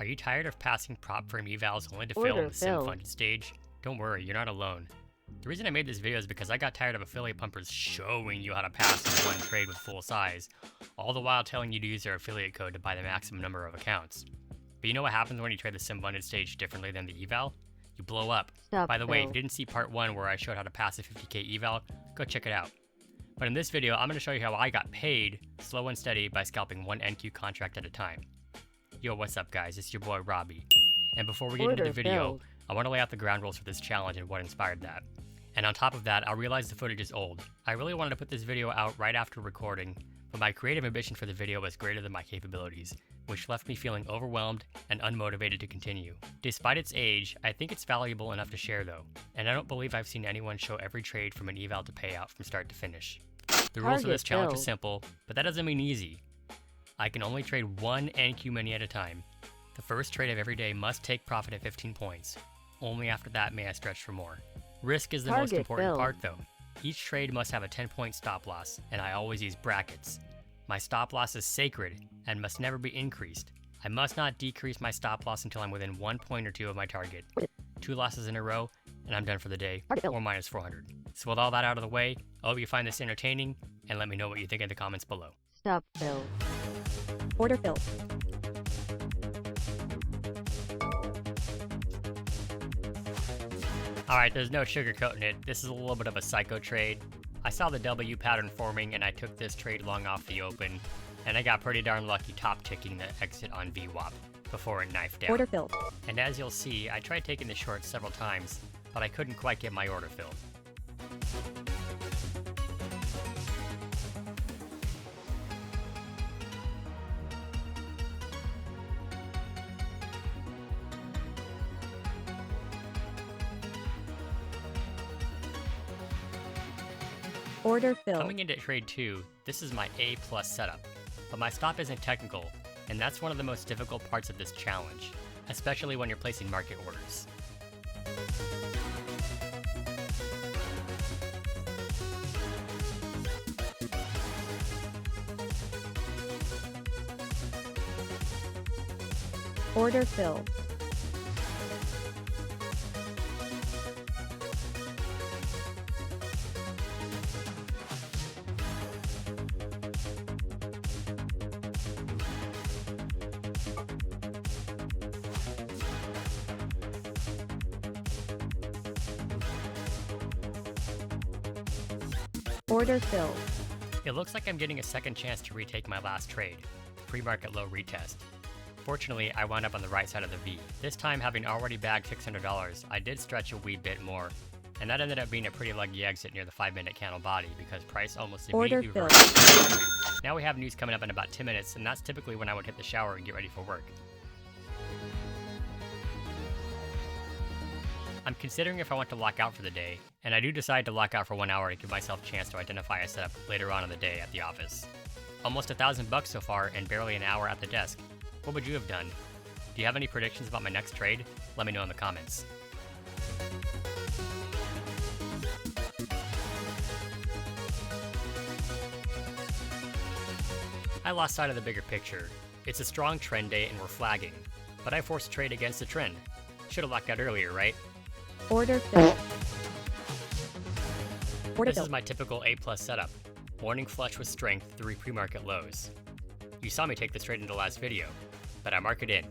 you tired of passing prop firm evals only to fail Order on the sim filled. funded stage? Don't worry, you're not alone. The reason I made this video is because I got tired of affiliate pumpers showing you how to pass in one trade with full size, all the while telling you to use their affiliate code to buy the maximum number of accounts. But you know what happens when you trade the sim funded stage differently than the eval? You blow up. Stop By the way, if fill. you didn't see part 1 where I showed how to pass a 50k eval, go check it out. But in this video, I'm going to show you how I got paid slow and steady by scalping one NQ contract at a time. Yo, what's up guys, it's your boy Robbie. And before we get into the Order video, filled. I want to lay out the ground rules for this challenge and what inspired that. And on top of that, I realized the footage is old. I really wanted to put this video out right after recording, but my creative ambition for the video was greater than my capabilities, which left me feeling overwhelmed and unmotivated to continue. Despite its age, I think it's valuable enough to share though, and I don't believe I've seen anyone show every trade from an eval to payout from start to finish. The rules of this challenge are filled. simple, but that doesn't mean easy. I can only trade one NQ mini at a time. The first trade of every day must take profit at 15 points. Only after that may I stretch for more. Risk is the most Target important filled. part though. Each trade must have a 10-point stop loss, and I always use brackets. My stop loss is sacred and must never be increased. I must not decrease my stop loss until I'm within 1 point or 2 of my target. 2 losses in a row, and I'm done for the day, Target filled. or minus 400. So with all that out of the way, I hope you find this entertaining, and let me know what you think in the comments below. Stop fill. Order filled. Alright, there's no sugarcoating it. This is a little bit of a psycho trade. I saw the W pattern forming and I took this trade long off the open, and I got pretty darn lucky top ticking the exit on VWAP before it knifed down. Order filled. And as you'll see, I tried taking the short several times, but I couldn't quite get my order filled. Order filled. Coming into trade 2, this is my A+ setup, but my stop isn't technical, and that's one of the most difficult parts of this challenge, especially when you're placing market orders. Order filled. Order filled. It looks like I'm getting a second chance to retake my last trade, pre-market low retest. Fortunately, I wound up on the right side of the V. This time, having already bagged $600, I did stretch a wee bit more, and that ended up being a pretty lucky exit near the 5-minute candle body because price almost Order immediately filled. reversed. Now we have news coming up in about 10 minutes, and that's typically when I would hit the shower and get ready for work. I'm considering if I want to lock out for the day, and I do decide to lock out for 1 hour to give myself a chance to identify a setup later on in the day at the office. Almost $1,000 so far and barely an hour at the desk. What would you have done? Do you have any predictions about my next trade? Let me know in the comments. I lost sight of the bigger picture. It's a strong trend day and we're flagging, but I forced a trade against the trend. Should have locked out earlier, right? Order filled. Order This is filled. my typical A+ setup. Morning flush with strength through pre-market lows. You saw me take this trade in the last video, but I mark it in.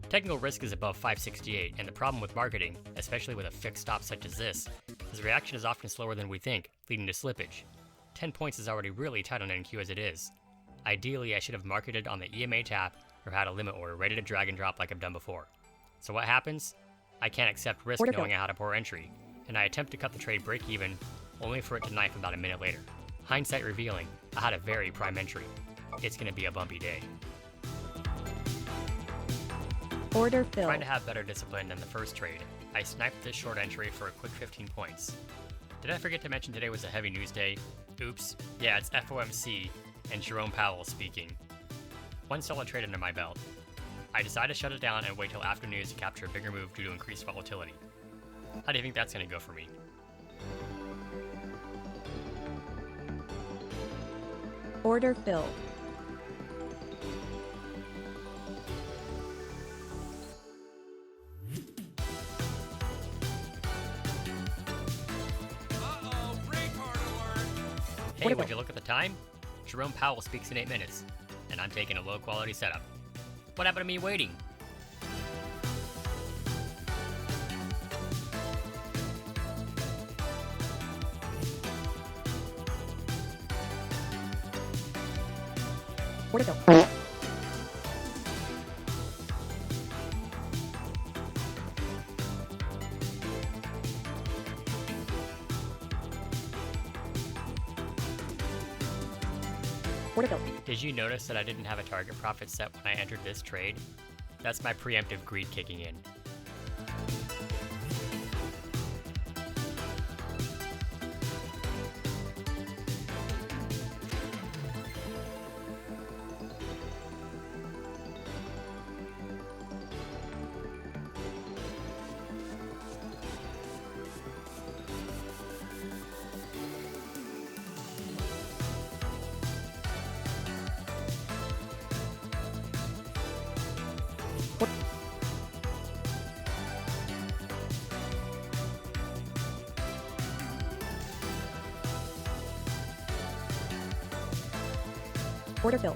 Technical risk is above 568, and the problem with marketing, especially with a fixed stop such as this, is reaction is often slower than we think, leading to slippage. 10 points is already really tight on NQ as it is. Ideally, I should have marketed on the EMA tap or had a limit order ready to drag and drop like I've done before. So what happens? I can't accept risk Order knowing filled. I had a poor entry, and I attempt to cut the trade break even, only for it to knife about a minute later. Hindsight revealing, I had a very prime entry. It's gonna be a bumpy day. Order filled. Trying to have better discipline than the first trade, I sniped this short entry for a quick 15 points. Did I forget to mention today was a heavy news day? Oops. Yeah, it's FOMC and Jerome Powell speaking. One solid trade under my belt. I decided to shut it down and wait till after news to capture a bigger move due to increased volatility. How do you think that's going to go for me? Order filled. Hey, would you look at the time? Jerome Powell speaks in 8 minutes, and I'm taking a low quality setup. What happened to me waiting? Order fill. Order fill. Did you notice that I didn't have a target profit set when I entered this trade? That's my preemptive greed kicking in. Order fill.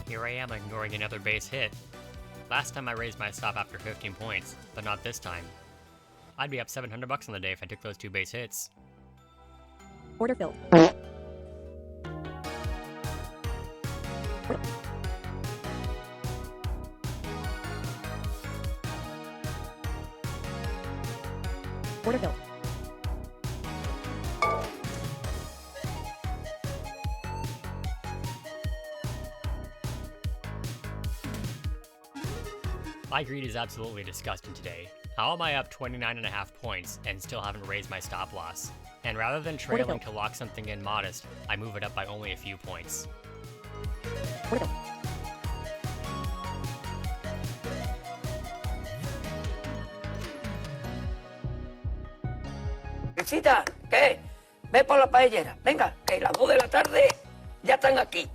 Here I am ignoring another base hit. Last time I raised my stop after 15 points, but not this time. I'd be up $700 on the day if I took those 2 base hits. Order filled. Order filled. My greed is absolutely disgusting today. How am I up 29.5 points and still haven't raised my stop loss? And rather than trailing to lock something in modest, I move it up by only a few points. Order fill. Visita, ¿qué? Ve por la paellera. Venga, que las 2 de la tarde ya están aquí.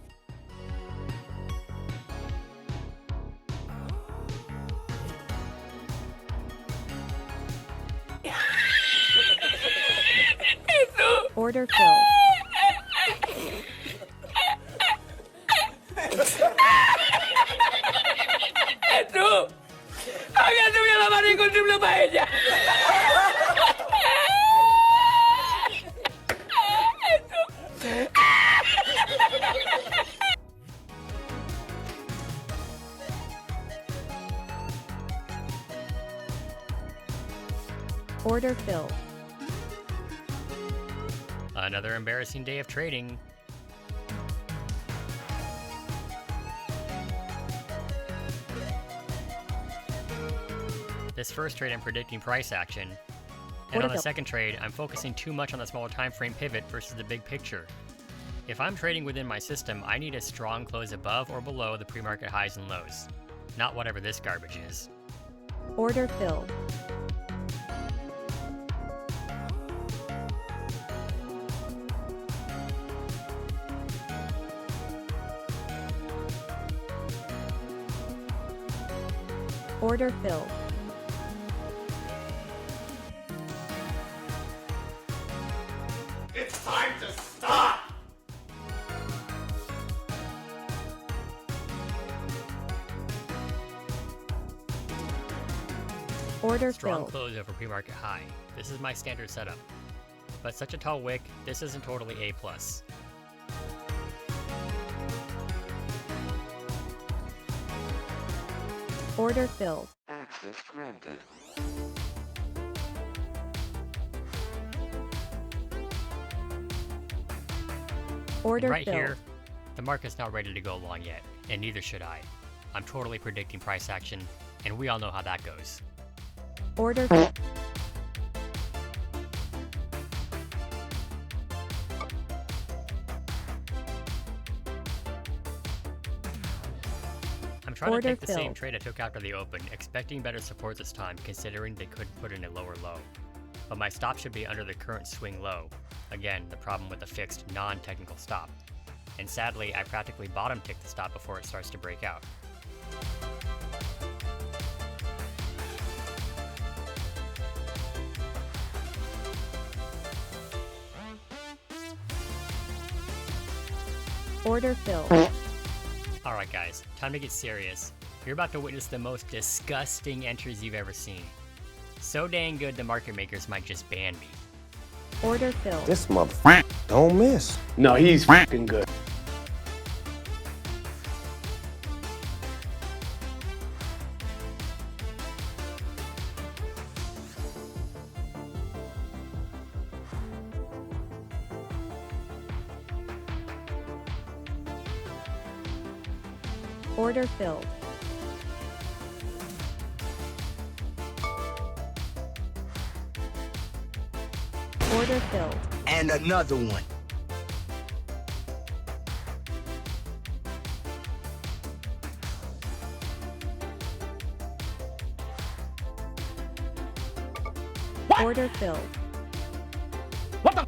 Order filled. ¡Jesús! ¡Había subido la mano y encontré una paella! Order filled. Another embarrassing day of trading. This first trade I'm predicting price action, and on the second trade I'm focusing too much on the smaller time frame pivot versus the big picture. If I'm trading within my system, I need a strong close above or below the pre-market highs and lows, not whatever this garbage is. Order filled. Order filled. It's time to stop! Order Strong filled. close over pre-market high. This is my standard setup. But such a tall wick, this isn't totally A+. Order filled. Access granted. Order Right filled. here, the market's not ready to go long yet, and neither should I. I'm totally predicting price action, and we all know how that goes. Order filled. I'm trying Order to take the same filled. trade I took after the open, expecting better support this time considering they could put in a lower low. But my stop should be under the current swing low. Again, the problem with a fixed, non-technical stop. And sadly, I practically bottom tick the stop before it starts to break out. Order filled. Alright guys, time to get serious. You're about to witness the most disgusting entries you've ever seen. So dang good the market makers might just ban me. Order filled. This motherfucker don't miss. No, he's fucking good. Order filled. Order filled. And another one. Order filled. What the?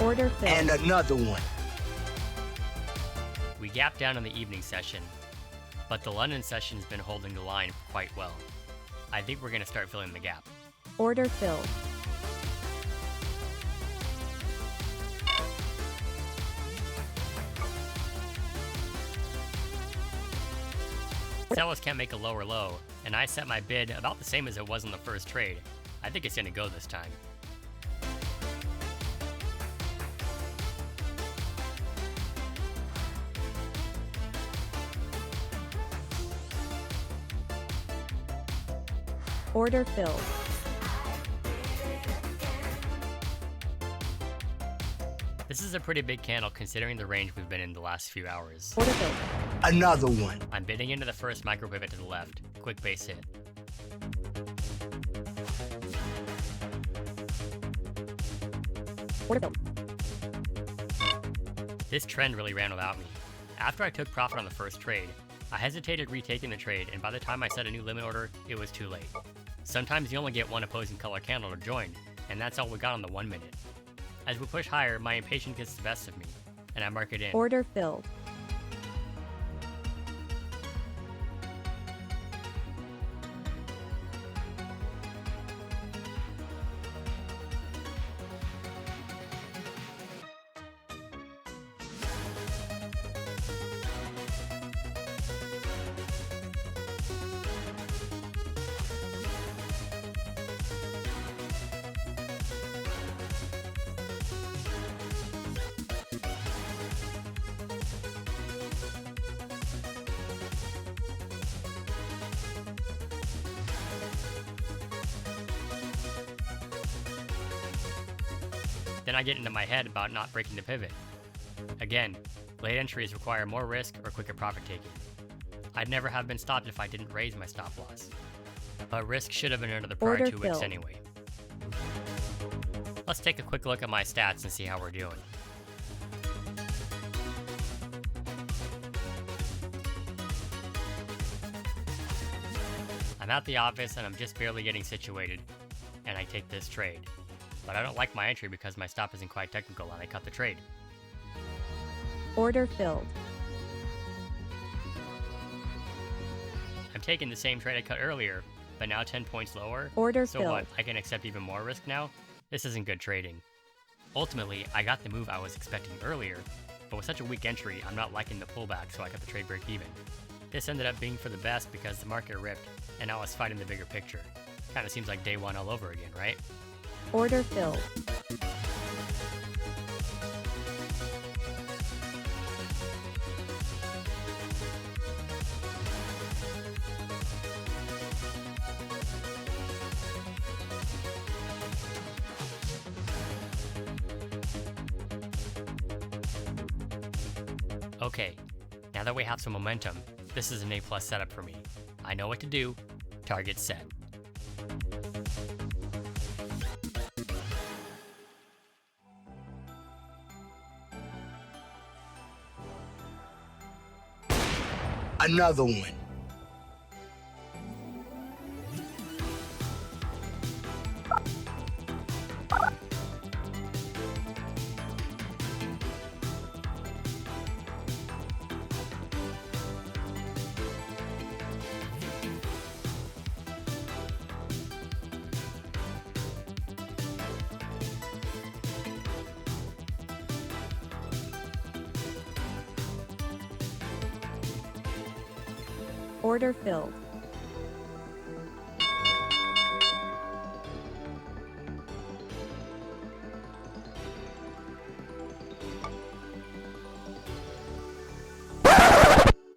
Order filled. And another one. We gapped down in the evening session, but the London session's been holding the line quite well. I think we're gonna start filling the gap. Order filled. Sellers can't make a lower low, and I set my bid about the same as it was in the first trade. I think it's gonna go this time. Order filled. This is a pretty big candle considering the range we've been in the last few hours. Order filled. Another one. I'm bidding into the first micro pivot to the left. Quick base hit. Order filled. This trend really ran without me. After I took profit on the first trade, I hesitated retaking the trade, and by the time I set a new limit order, it was too late. Sometimes you only get one opposing color candle to join, and that's all we got on the 1 minute. As we push higher, my impatience gets the best of me, and I mark it in. Order filled. Then I get into my head about not breaking the pivot. Again, late entries require more risk or quicker profit taking. I'd never have been stopped if I didn't raise my stop loss. But risk should have been under the prior Order 2 weeks filled. anyway. Let's take a quick look at my stats and see how we're doing. I'm at the office and I'm just barely getting situated, and I take this trade. But I don't like my entry because my stop isn't quite technical and I cut the trade. Order filled. I'm taking the same trade I cut earlier, but now 10 points lower. Order So filled. what, I can accept even more risk now? This isn't good trading. Ultimately, I got the move I was expecting earlier, but with such a weak entry, I'm not liking the pullback, so I cut the trade break even. This ended up being for the best because the market ripped, and I was fighting the bigger picture. Kinda seems like day one all over again, right? Order filled. Okay, now that we have some momentum, this is an A+ setup for me. I know what to do, target set. Another one. Order filled.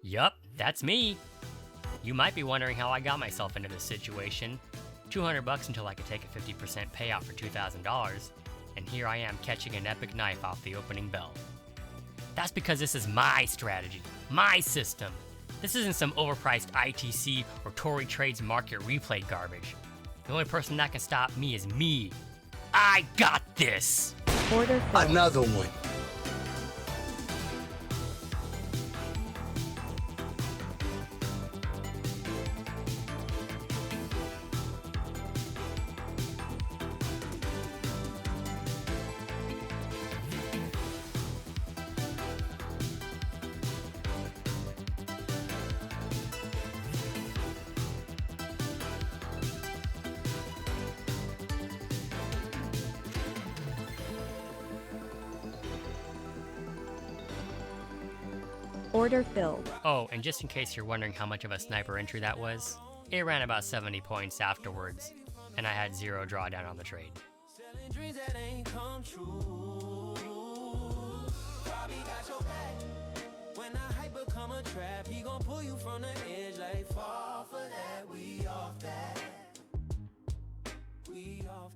Yup, that's me. You might be wondering how I got myself into this situation. $200 until I could take a 50% payout for $2,000, and here I am catching an epic knife off the opening bell. That's because this is my strategy, my system. This isn't some overpriced ITC or Tory Trades market replay garbage. The only person that can stop me is me. I got this! Order filled. Another one. Order filled. Oh, and just in case you're wondering how much of a sniper entry that was, it ran about 70 points afterwards, and I had 0 drawdown on the trade. Selling dreams that ain't come true. Bobby got your back. When a hype become a trap, he gon' pull you from the edge like fall for that. We off that. We off